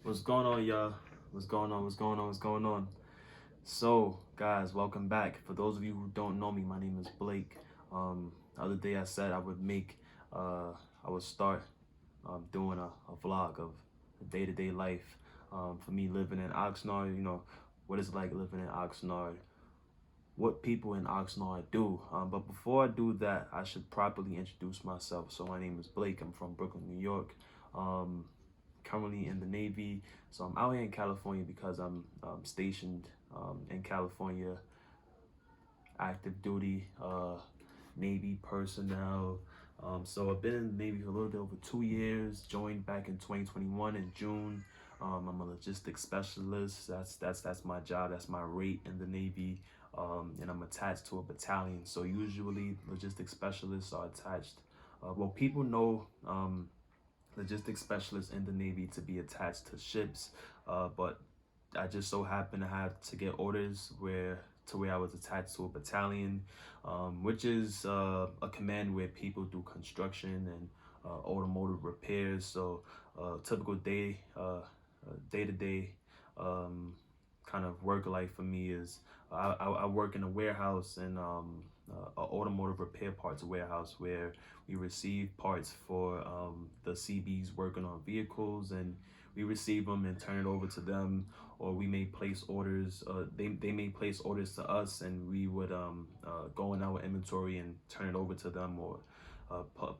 What's going on, y'all? What's going on? What's going on? What's going on? So, guys, welcome back. For those of you who don't know me, my name is Blake. The other day I said I would start doing a vlog of day-to-day life for me living in Oxnard. What it's like living in Oxnard, what people in Oxnard do. But before I do that, I should properly introduce myself. So my name is Blake. I'm from Brooklyn, New York. Um, Currently in the Navy. So I'm out here in California because I'm stationed in California, active duty Navy personnel. So I've been in the Navy for a little bit over 2 years. Joined back in 2021 in June. I'm a logistics specialist. That's my job. That's my rate in the Navy. And I'm attached to a battalion. So usually logistics specialists are attached. Well, people know logistics specialist in the Navy to be attached to ships, but I just so happened to have to get orders where I was attached to a battalion, which is a command where people do construction and automotive repairs. So typical day to day kind of work life for me is I work in a warehouse and a automotive repair parts warehouse where we receive parts for the CBs working on vehicles, and we receive them and turn it over to them, or we may place orders. They may place orders to us, and we would go in our inventory and turn it over to them, or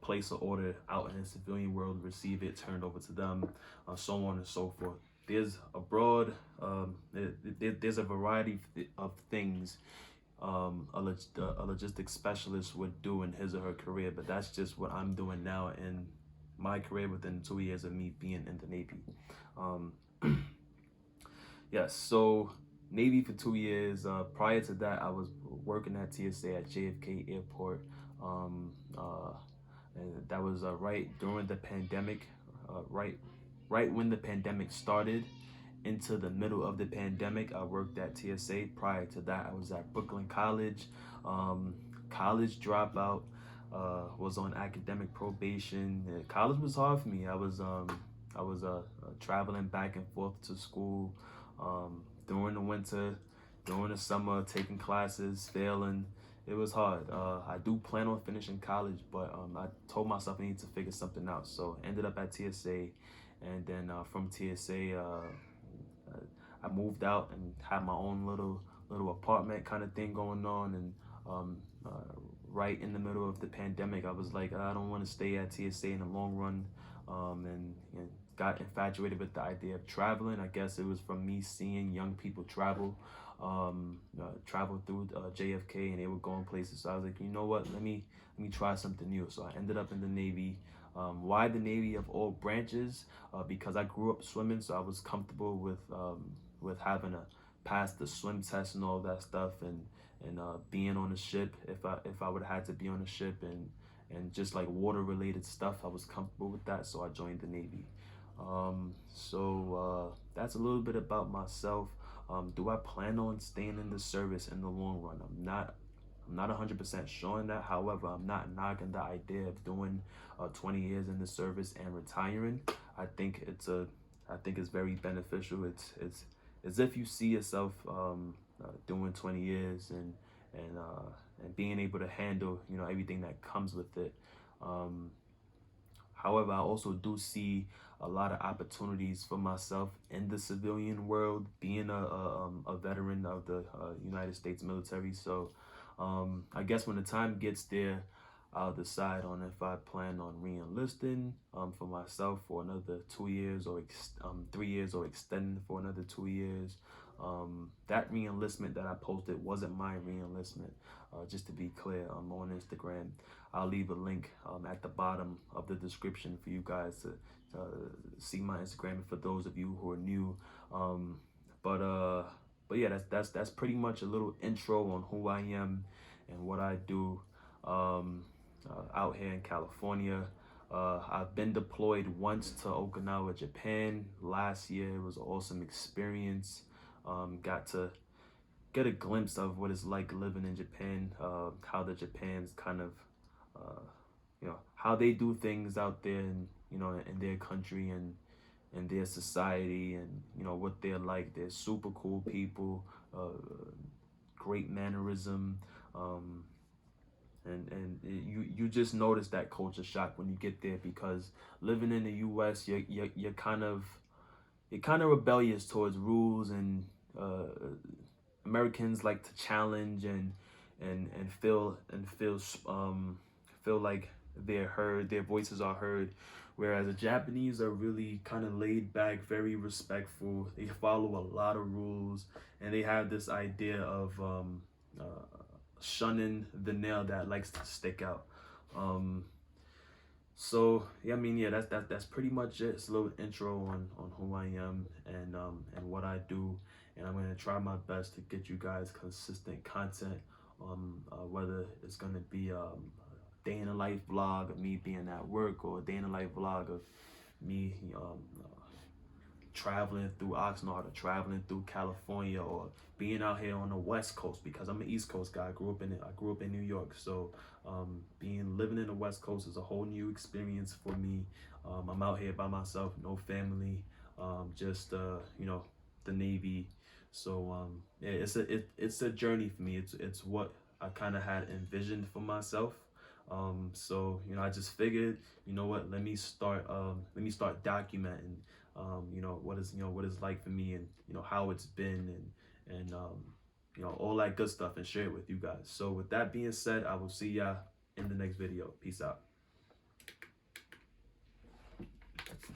place an order out in the civilian world, receive it, turn it over to them, so on and so forth. There's a broad, there's a variety of things a logistics specialist would do in his or her career, but that's just what I'm doing now in my career within 2 years of me being in the Navy. Um, yes, so Navy for 2 years. Prior to that, I was working at TSA at JFK Airport. Um, uh, and that was right during the pandemic, right when the pandemic started into the middle of the pandemic. I worked at TSA. Prior to that, I was at Brooklyn College, um, college dropout. Was on academic probation. College was hard for me. I was traveling back and forth to school during the winter, during the summer, taking classes, failing. It was hard. I do plan on finishing college, but I told myself I need to figure something out. So ended up at TSA, and then from TSA, I moved out and had my own little apartment kind of thing going on. And um, uh, right in the middle of the pandemic, I was like, I don't want to stay at TSA in the long run, and got infatuated with the idea of traveling. I guess it was from me seeing young people travel through JFK, and they were going places. So I was like, you know what? Let me try something new. So I ended up in the Navy. Why the Navy of all branches? Because I grew up swimming, so I was comfortable with having to pass the swim test and all that stuff, and being on a ship if I would have had to be on a ship, and just like water related stuff, I was comfortable with that, so I joined the Navy. That's a little bit about myself. Do I plan on staying in the service in the long run? I'm not 100% sure on that. However, I'm not knocking the idea of doing 20 years in the service and retiring. I think I think it's very beneficial. It's as if you see yourself doing 20 years, and being able to handle everything that comes with it. Um, However, I also do see a lot of opportunities for myself in the civilian world, being a veteran of the United States military. So I guess when the time gets there, I'll decide on if I plan on re-enlisting for myself for another 2 years, or 3 years, or extending for another 2 years. That re-enlistment that I posted wasn't my re-enlistment. Just to be clear, I'm on Instagram. I'll leave a link at the bottom of the description for you guys to see my Instagram, and for those of you who are new. Um, but uh, but yeah, that's pretty much a little intro on who I am and what I do out here in California. I've been deployed once to Okinawa, Japan last year. It was an awesome experience. Got to get a glimpse of what it's like living in Japan, how the Japan's kind of, how they do things out there, in their country, and their society, and what they're like. They're super cool people, great mannerism, um, and you just notice that culture shock when you get there, because living in the U.S., you're kind of rebellious towards rules, and uh, Americans like to challenge and feel like they're heard, their voices are heard, whereas the Japanese are really kind of laid back, very respectful. They follow a lot of rules, and they have this idea of shunning the nail that likes to stick out. Um, so yeah, I mean, yeah, that's pretty much it. It's a little intro on who I am and what I do, and I'm gonna try my best to get you guys consistent content. Whether it's gonna be a day in a life vlog of me being at work, or a day in a life vlog of me traveling through Oxnard, or traveling through California, or being out here on the West Coast, because I'm an East Coast guy. I grew up in New York, so being living in the West Coast is a whole new experience for me. I'm out here by myself, no family, just the Navy. So yeah, it's a journey for me. It's what I kind of had envisioned for myself. So I just figured, what, let me start documenting what is like for me, and how it's been, and all that good stuff, and share it with you guys. So with that being said, I will see y'all in the next video. Peace out.